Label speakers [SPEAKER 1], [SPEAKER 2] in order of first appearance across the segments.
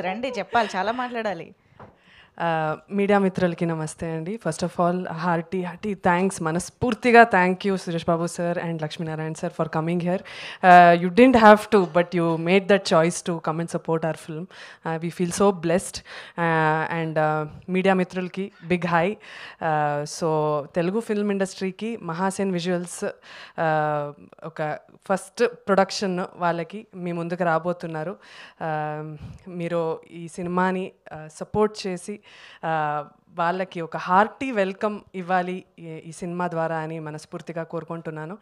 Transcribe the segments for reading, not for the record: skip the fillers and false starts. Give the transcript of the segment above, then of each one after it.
[SPEAKER 1] రండి చెప్పాలి, చాలా మాట్లాడాలి.
[SPEAKER 2] మీడియా మిత్రులకి నమస్తే అండి. First of all hearty thanks, మనస్ఫూర్తిగా thank you Suresh Babu sir and Lakshminarayana sir for coming here. You didn't have to, but you made that choice to come and support our film. We feel so blessed. And media మిత్రులకి big hi. So Telugu film ఇండస్ట్రీకి Mahasen visuals ఒక first production వాళ్ళకి మీ ముందుకు రాబోతున్నారు. మీరు ఈ సినిమాని సపోర్ట్ చేసి వాళ్ళకి ఒక హార్టీ వెల్కమ్ ఇవ్వాలి ఈ సినిమా ద్వారా అని మనస్ఫూర్తిగా కోరుకుంటున్నాను.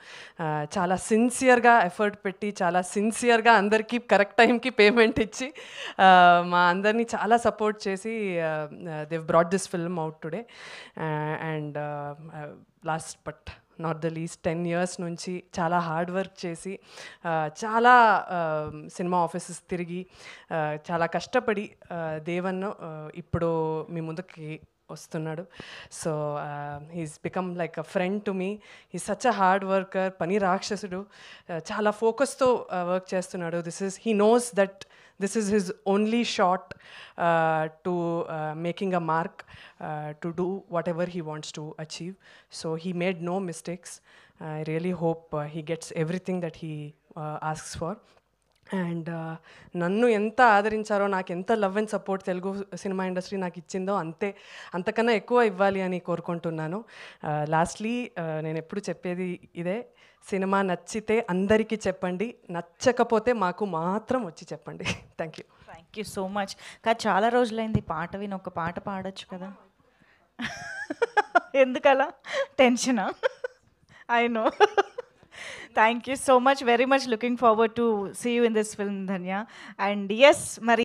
[SPEAKER 2] చాలా సిన్సియర్గా ఎఫర్ట్ పెట్టి, చాలా సిన్సియర్గా అందరికీ కరెక్ట్ టైంకి పేమెంట్ ఇచ్చి మా అందరినీ చాలా సపోర్ట్ చేసి దేవ్ బ్రాట్ this film out today. And last but not the least 10 years నుంచి చాలా హార్డ్ వర్క్ చేసి చాలా సినిమా ఆఫీసెస్ తిరిగి చాలా కష్టపడి దేవన్ ఇప్పుడు మీ ముందుకి వస్తున్నాడు. So he's become like a friend to me. He such a hard worker, పని రాక్షసుడు. చాలా ఫోకస్తో వర్క్ చేస్తున్నాడు. He knows that this is his only shot to making a mark, to do whatever he wants to achieve. So he made no mistakes. I really hope he gets everything that he asks for. And నన్ను ఎంత ఆదరించారో, నాకు ఎంత love and support Telugu cinema industry నాకు ఇచ్చిందో అంతకన్నా ఎక్కువ ఇవ్వాలి అని కోరుకుంటున్నాను. లాస్ట్లీ నేను ఎప్పుడు చెప్పేది ఇదే, సినిమా నచ్చితే అందరికీ చెప్పండి, నచ్చకపోతే మాకు మాత్రం వచ్చి చెప్పండి. Thank
[SPEAKER 1] you so much. కాదు, చాలా రోజులైంది పాట విని, ఒక పాట పాడొచ్చు కదా. ఎందుకలా టెన్షనా? I know. Thank you so much. Very much looking forward to see you in this film, Dhanya. And yes, Mari.